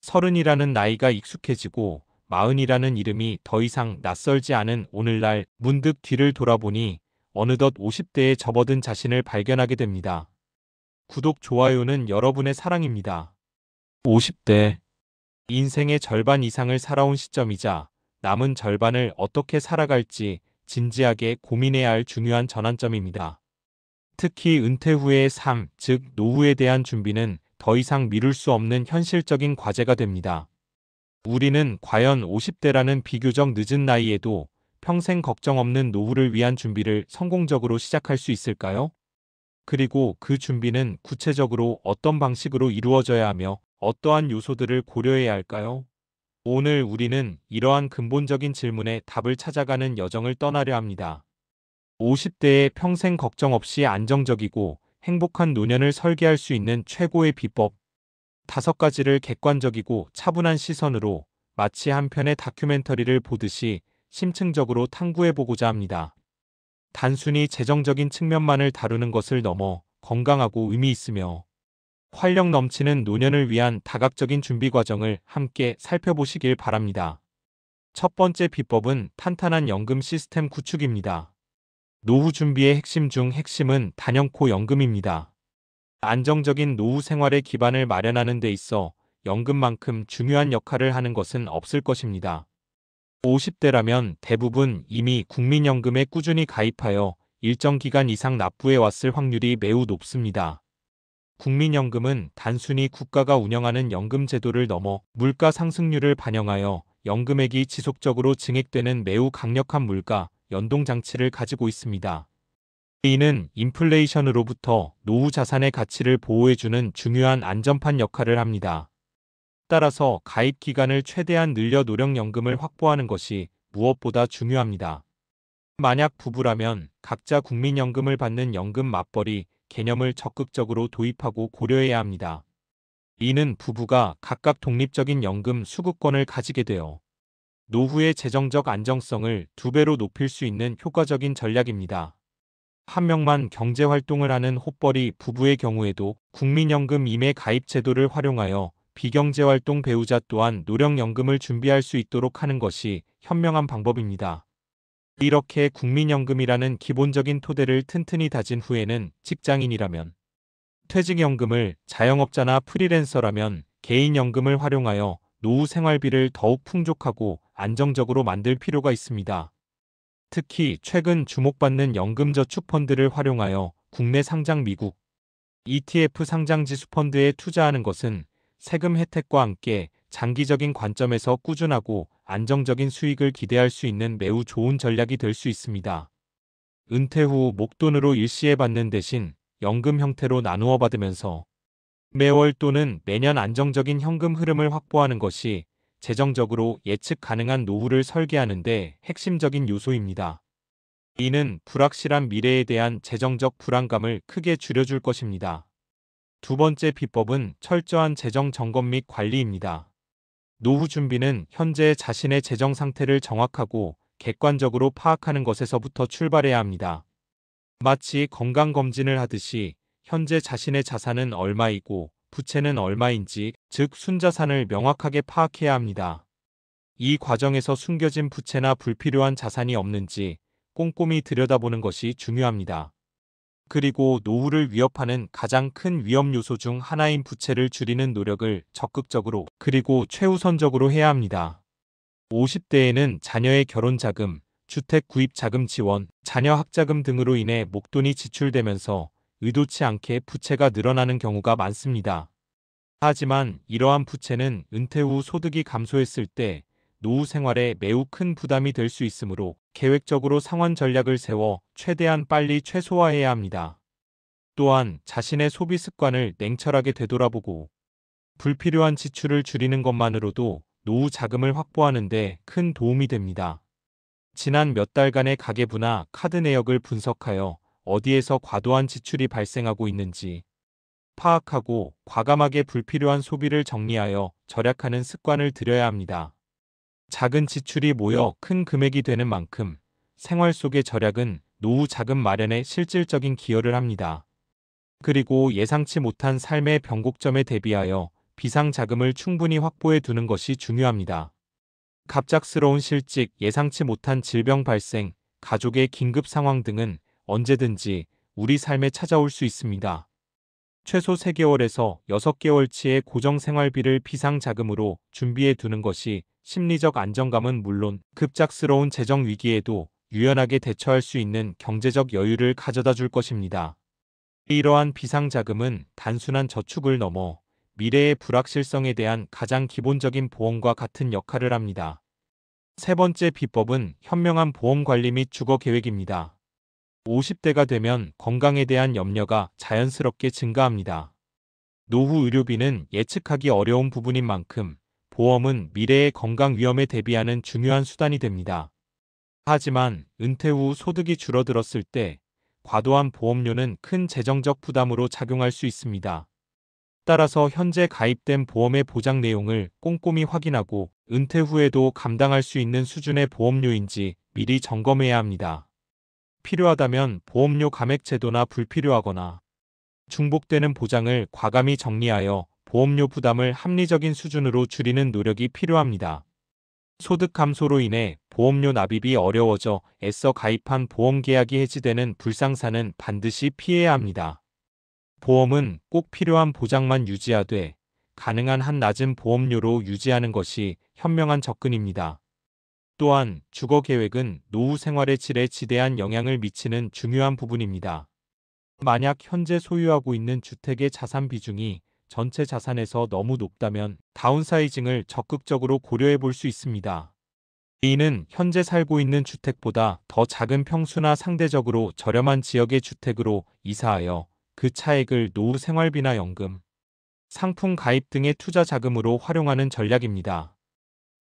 서른이라는 나이가 익숙해지고 마흔이라는 이름이 더 이상 낯설지 않은 오늘날 문득 뒤를 돌아보니 어느덧 50대에 접어든 자신을 발견하게 됩니다. 구독, 좋아요는 여러분의 사랑입니다. 50대. 인생의 절반 이상을 살아온 시점이자 남은 절반을 어떻게 살아갈지 진지하게 고민해야 할 중요한 전환점입니다. 특히 은퇴 후의 삶, 즉 노후에 대한 준비는 더 이상 미룰 수 없는 현실적인 과제가 됩니다. 우리는 과연 50대라는 비교적 늦은 나이에도 평생 걱정 없는 노후를 위한 준비를 성공적으로 시작할 수 있을까요? 그리고 그 준비는 구체적으로 어떤 방식으로 이루어져야 하며 어떠한 요소들을 고려해야 할까요? 오늘 우리는 이러한 근본적인 질문에 답을 찾아가는 여정을 떠나려 합니다. 50대에 평생 걱정 없이 안정적이고 행복한 노년을 설계할 수 있는 최고의 비법 5가지를 객관적이고 차분한 시선으로 마치 한 편의 다큐멘터리를 보듯이 심층적으로 탐구해보고자 합니다. 단순히 재정적인 측면만을 다루는 것을 넘어 건강하고 의미 있으며 활력 넘치는 노년을 위한 다각적인 준비 과정을 함께 살펴보시길 바랍니다. 첫 번째 비법은 탄탄한 연금 시스템 구축입니다. 노후 준비의 핵심 중 핵심은 단연코 연금입니다. 안정적인 노후 생활의 기반을 마련하는 데 있어 연금만큼 중요한 역할을 하는 것은 없을 것입니다. 50대라면 대부분 이미 국민연금에 꾸준히 가입하여 일정 기간 이상 납부해 왔을 확률이 매우 높습니다. 국민연금은 단순히 국가가 운영하는 연금 제도를 넘어 물가 상승률을 반영하여 연금액이 지속적으로 증액되는 매우 강력한 물가 연동 장치를 가지고 있습니다. 이는 인플레이션으로부터 노후 자산의 가치를 보호해주는 중요한 안전판 역할을 합니다. 따라서 가입 기간을 최대한 늘려 노령연금을 확보하는 것이 무엇보다 중요합니다. 만약 부부라면 각자 국민연금을 받는 연금 맞벌이 개념을 적극적으로 도입하고 고려해야 합니다. 이는 부부가 각각 독립적인 연금 수급권을 가지게 되어 노후의 재정적 안정성을 2배로 높일 수 있는 효과적인 전략입니다. 한 명만 경제활동을 하는 호벌이 부부의 경우에도 국민연금 임해 가입 제도를 활용하여 비경제활동 배우자 또한 노령연금을 준비할 수 있도록 하는 것이 현명한 방법입니다. 이렇게 국민연금이라는 기본적인 토대를 튼튼히 다진 후에는 직장인이라면 퇴직연금을, 자영업자나 프리랜서라면 개인연금을 활용하여 노후 생활비를 더욱 풍족하고 안정적으로 만들 필요가 있습니다. 특히 최근 주목받는 연금저축펀드를 활용하여 국내 상장 미국 ETF 상장지수 펀드에 투자하는 것은 세금 혜택과 함께 장기적인 관점에서 꾸준하고 안정적인 수익을 기대할 수 있는 매우 좋은 전략이 될 수 있습니다. 은퇴 후 목돈으로 일시에 받는 대신 연금 형태로 나누어 받으면서 매월 또는 매년 안정적인 현금 흐름을 확보하는 것이 재정적으로 예측 가능한 노후를 설계하는 데 핵심적인 요소입니다. 이는 불확실한 미래에 대한 재정적 불안감을 크게 줄여줄 것입니다. 두 번째 비법은 철저한 재정 점검 및 관리입니다. 노후 준비는 현재 자신의 재정 상태를 정확하고 객관적으로 파악하는 것에서부터 출발해야 합니다. 마치 건강검진을 하듯이 현재 자신의 자산은 얼마이고 부채는 얼마인지, 즉 순자산을 명확하게 파악해야 합니다. 이 과정에서 숨겨진 부채나 불필요한 자산이 없는지 꼼꼼히 들여다보는 것이 중요합니다. 그리고 노후를 위협하는 가장 큰 위험 요소 중 하나인 부채를 줄이는 노력을 적극적으로 그리고 최우선적으로 해야 합니다. 50대에는 자녀의 결혼 자금, 주택 구입 자금 지원, 자녀 학자금 등으로 인해 목돈이 지출되면서 의도치 않게 부채가 늘어나는 경우가 많습니다. 하지만 이러한 부채는 은퇴 후 소득이 감소했을 때 노후 생활에 매우 큰 부담이 될 수 있으므로 계획적으로 상환 전략을 세워 최대한 빨리 최소화해야 합니다. 또한 자신의 소비 습관을 냉철하게 되돌아보고 불필요한 지출을 줄이는 것만으로도 노후 자금을 확보하는 데 큰 도움이 됩니다. 지난 몇 달간의 가계부나 카드 내역을 분석하여 어디에서 과도한 지출이 발생하고 있는지 파악하고 과감하게 불필요한 소비를 정리하여 절약하는 습관을 들여야 합니다. 작은 지출이 모여 큰 금액이 되는 만큼 생활 속의 절약은 노후 자금 마련에 실질적인 기여를 합니다. 그리고 예상치 못한 삶의 변곡점에 대비하여 비상자금을 충분히 확보해 두는 것이 중요합니다. 갑작스러운 실직, 예상치 못한 질병 발생, 가족의 긴급 상황 등은 언제든지 우리 삶에 찾아올 수 있습니다. 최소 3개월에서 6개월치의 고정 생활비를 비상자금으로 준비해 두는 것이 심리적 안정감은 물론 급작스러운 재정 위기에도 유연하게 대처할 수 있는 경제적 여유를 가져다 줄 것입니다. 이러한 비상자금은 단순한 저축을 넘어 미래의 불확실성에 대한 가장 기본적인 보험과 같은 역할을 합니다. 세 번째 비법은 현명한 보험 관리 및 주거 계획입니다. 50대가 되면 건강에 대한 염려가 자연스럽게 증가합니다. 노후 의료비는 예측하기 어려운 부분인 만큼 보험은 미래의 건강 위험에 대비하는 중요한 수단이 됩니다. 하지만 은퇴 후 소득이 줄어들었을 때 과도한 보험료는 큰 재정적 부담으로 작용할 수 있습니다. 따라서 현재 가입된 보험의 보장 내용을 꼼꼼히 확인하고 은퇴 후에도 감당할 수 있는 수준의 보험료인지 미리 점검해야 합니다. 필요하다면 보험료 감액 제도나 불필요하거나 중복되는 보장을 과감히 정리하여 보험료 부담을 합리적인 수준으로 줄이는 노력이 필요합니다. 소득 감소로 인해 보험료 납입이 어려워져 애써 가입한 보험 계약이 해지되는 불상사는 반드시 피해야 합니다. 보험은 꼭 필요한 보장만 유지하되 가능한 한 낮은 보험료로 유지하는 것이 현명한 접근입니다. 또한 주거 계획은 노후 생활의 질에 지대한 영향을 미치는 중요한 부분입니다. 만약 현재 소유하고 있는 주택의 자산 비중이 전체 자산에서 너무 높다면 다운사이징을 적극적으로 고려해 볼 수 있습니다. 이는 현재 살고 있는 주택보다 더 작은 평수나 상대적으로 저렴한 지역의 주택으로 이사하여 그 차액을 노후 생활비나 연금, 상품 가입 등의 투자 자금으로 활용하는 전략입니다.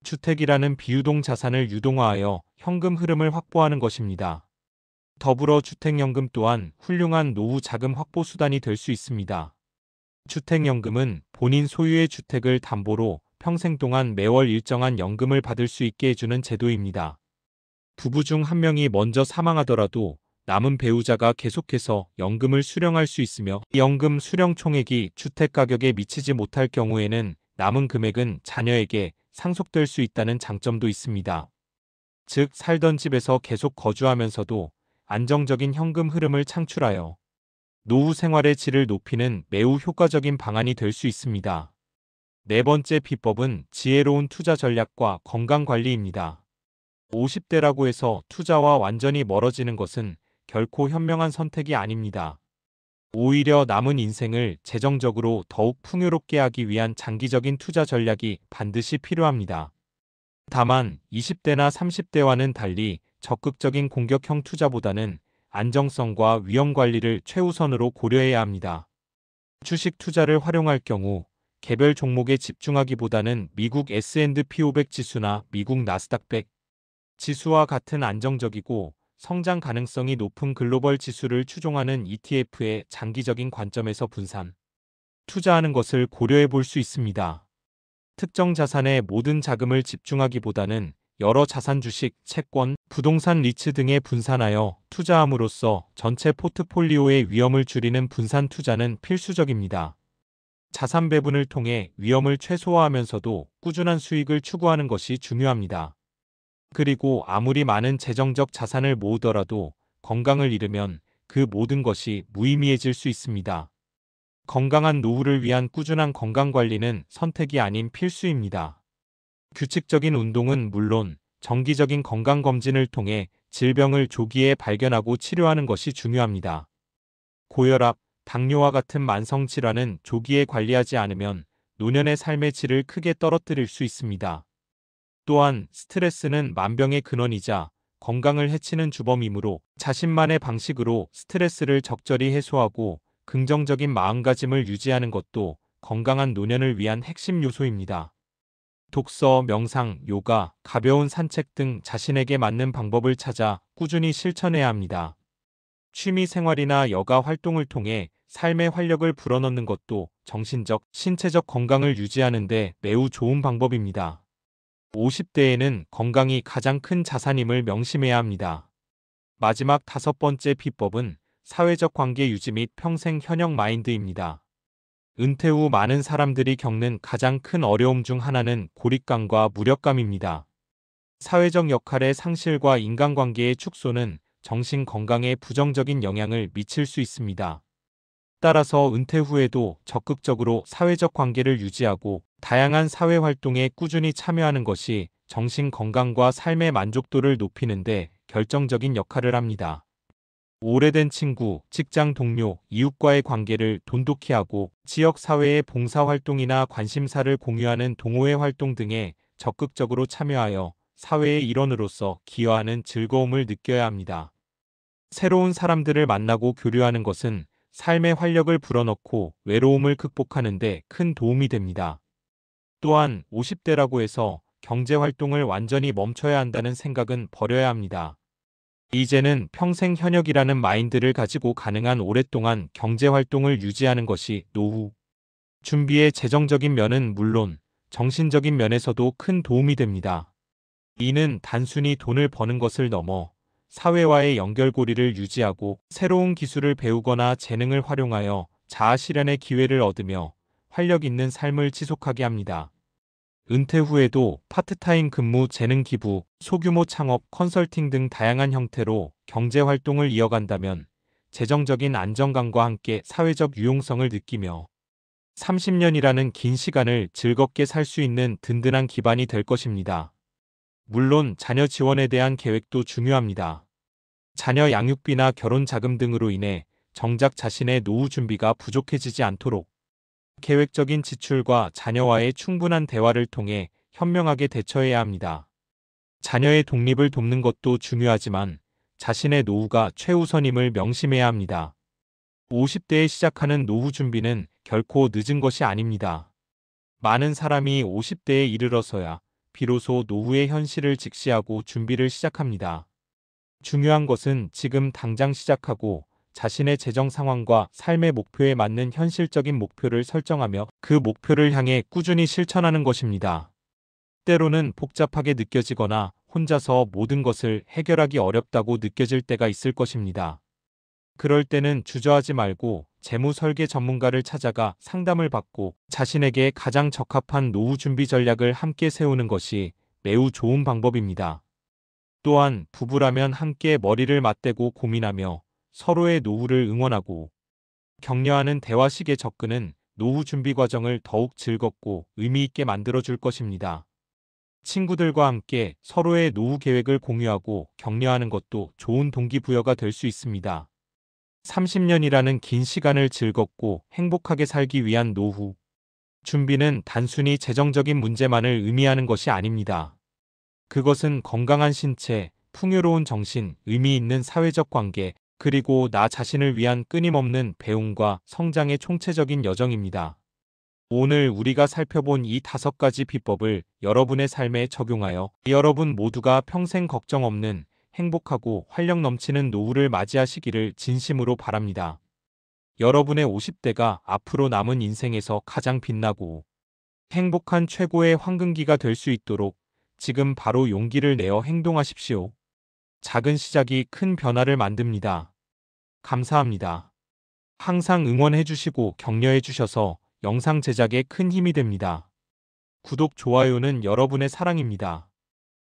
주택이라는 비유동 자산을 유동화하여 현금 흐름을 확보하는 것입니다. 더불어 주택연금 또한 훌륭한 노후 자금 확보 수단이 될 수 있습니다. 주택연금은 본인 소유의 주택을 담보로 평생 동안 매월 일정한 연금을 받을 수 있게 해주는 제도입니다. 부부 중 한 명이 먼저 사망하더라도 남은 배우자가 계속해서 연금을 수령할 수 있으며 연금 수령 총액이 주택 가격에 미치지 못할 경우에는 남은 금액은 자녀에게 상속될 수 있다는 장점도 있습니다. 즉, 살던 집에서 계속 거주하면서도 안정적인 현금 흐름을 창출하여 노후 생활의 질을 높이는 매우 효과적인 방안이 될 수 있습니다. 네 번째 비법은 지혜로운 투자 전략과 건강 관리입니다. 50대라고 해서 투자와 완전히 멀어지는 것은 결코 현명한 선택이 아닙니다. 오히려 남은 인생을 재정적으로 더욱 풍요롭게 하기 위한 장기적인 투자 전략이 반드시 필요합니다. 다만 20대나 30대와는 달리 적극적인 공격형 투자보다는 안정성과 위험 관리를 최우선으로 고려해야 합니다. 주식 투자를 활용할 경우 개별 종목에 집중하기보다는 미국 S&P 500 지수나 미국 나스닥 100 지수와 같은 안정적이고 성장 가능성이 높은 글로벌 지수를 추종하는 ETF의 장기적인 관점에서 분산, 투자하는 것을 고려해 볼 수 있습니다. 특정 자산에 모든 자금을 집중하기보다는 여러 자산 주식, 채권, 부동산 리츠 등에 분산하여 투자함으로써 전체 포트폴리오의 위험을 줄이는 분산 투자는 필수적입니다. 자산 배분을 통해 위험을 최소화하면서도 꾸준한 수익을 추구하는 것이 중요합니다. 그리고 아무리 많은 재정적 자산을 모으더라도 건강을 잃으면 그 모든 것이 무의미해질 수 있습니다. 건강한 노후를 위한 꾸준한 건강관리는 선택이 아닌 필수입니다. 규칙적인 운동은 물론 정기적인 건강검진을 통해 질병을 조기에 발견하고 치료하는 것이 중요합니다. 고혈압, 당뇨와 같은 만성질환은 조기에 관리하지 않으면 노년의 삶의 질을 크게 떨어뜨릴 수 있습니다. 또한 스트레스는 만병의 근원이자 건강을 해치는 주범이므로 자신만의 방식으로 스트레스를 적절히 해소하고 긍정적인 마음가짐을 유지하는 것도 건강한 노년을 위한 핵심 요소입니다. 독서, 명상, 요가, 가벼운 산책 등 자신에게 맞는 방법을 찾아 꾸준히 실천해야 합니다. 취미 생활이나 여가 활동을 통해 삶의 활력을 불어넣는 것도 정신적, 신체적 건강을 유지하는 데 매우 좋은 방법입니다. 50대에는 건강이 가장 큰 자산임을 명심해야 합니다. 마지막 5번째 비법은 사회적 관계 유지 및 평생 현역 마인드입니다. 은퇴 후 많은 사람들이 겪는 가장 큰 어려움 중 하나는 고립감과 무력감입니다. 사회적 역할의 상실과 인간관계의 축소는 정신 건강에 부정적인 영향을 미칠 수 있습니다. 따라서 은퇴 후에도 적극적으로 사회적 관계를 유지하고 다양한 사회 활동에 꾸준히 참여하는 것이 정신 건강과 삶의 만족도를 높이는 데 결정적인 역할을 합니다. 오래된 친구, 직장 동료, 이웃과의 관계를 돈독히 하고 지역 사회의 봉사활동이나 관심사를 공유하는 동호회 활동 등에 적극적으로 참여하여 사회의 일원으로서 기여하는 즐거움을 느껴야 합니다. 새로운 사람들을 만나고 교류하는 것은 삶의 활력을 불어넣고 외로움을 극복하는 데 큰 도움이 됩니다. 또한 50대라고 해서 경제활동을 완전히 멈춰야 한다는 생각은 버려야 합니다. 이제는 평생 현역이라는 마인드를 가지고 가능한 오랫동안 경제활동을 유지하는 것이 노후 준비의 재정적인 면은 물론 정신적인 면에서도 큰 도움이 됩니다. 이는 단순히 돈을 버는 것을 넘어 사회와의 연결고리를 유지하고 새로운 기술을 배우거나 재능을 활용하여 자아 실현의 기회를 얻으며 활력 있는 삶을 지속하게 합니다. 은퇴 후에도 파트타임 근무, 재능 기부, 소규모 창업, 컨설팅 등 다양한 형태로 경제활동을 이어간다면 재정적인 안정감과 함께 사회적 유용성을 느끼며 30년이라는 긴 시간을 즐겁게 살 수 있는 든든한 기반이 될 것입니다. 물론 자녀 지원에 대한 계획도 중요합니다. 자녀 양육비나 결혼 자금 등으로 인해 정작 자신의 노후 준비가 부족해지지 않도록 계획적인 지출과 자녀와의 충분한 대화를 통해 현명하게 대처해야 합니다. 자녀의 독립을 돕는 것도 중요하지만 자신의 노후가 최우선임을 명심해야 합니다. 50대에 시작하는 노후 준비는 결코 늦은 것이 아닙니다. 많은 사람이 50대에 이르러서야 비로소 노후의 현실을 직시하고 준비를 시작합니다. 중요한 것은 지금 당장 시작하고 자신의 재정 상황과 삶의 목표에 맞는 현실적인 목표를 설정하며 그 목표를 향해 꾸준히 실천하는 것입니다. 때로는 복잡하게 느껴지거나 혼자서 모든 것을 해결하기 어렵다고 느껴질 때가 있을 것입니다. 그럴 때는 주저하지 말고 재무 설계 전문가를 찾아가 상담을 받고 자신에게 가장 적합한 노후 준비 전략을 함께 세우는 것이 매우 좋은 방법입니다. 또한 부부라면 함께 머리를 맞대고 고민하며 서로의 노후를 응원하고 격려하는 대화식의 접근은 노후 준비 과정을 더욱 즐겁고 의미 있게 만들어줄 것입니다. 친구들과 함께 서로의 노후 계획을 공유하고 격려하는 것도 좋은 동기부여가 될 수 있습니다. 30년이라는 긴 시간을 즐겁고 행복하게 살기 위한 노후 준비는 단순히 재정적인 문제만을 의미하는 것이 아닙니다. 그것은 건강한 신체, 풍요로운 정신, 의미 있는 사회적 관계, 그리고 나 자신을 위한 끊임없는 배움과 성장의 총체적인 여정입니다. 오늘 우리가 살펴본 이 5가지 비법을 여러분의 삶에 적용하여 여러분 모두가 평생 걱정 없는 행복하고 활력 넘치는 노후를 맞이하시기를 진심으로 바랍니다. 여러분의 50대가 앞으로 남은 인생에서 가장 빛나고 행복한 최고의 황금기가 될 수 있도록 지금 바로 용기를 내어 행동하십시오. 작은 시작이 큰 변화를 만듭니다. 감사합니다. 항상 응원해 주시고 격려해 주셔서 영상 제작에 큰 힘이 됩니다. 구독, 좋아요는 여러분의 사랑입니다.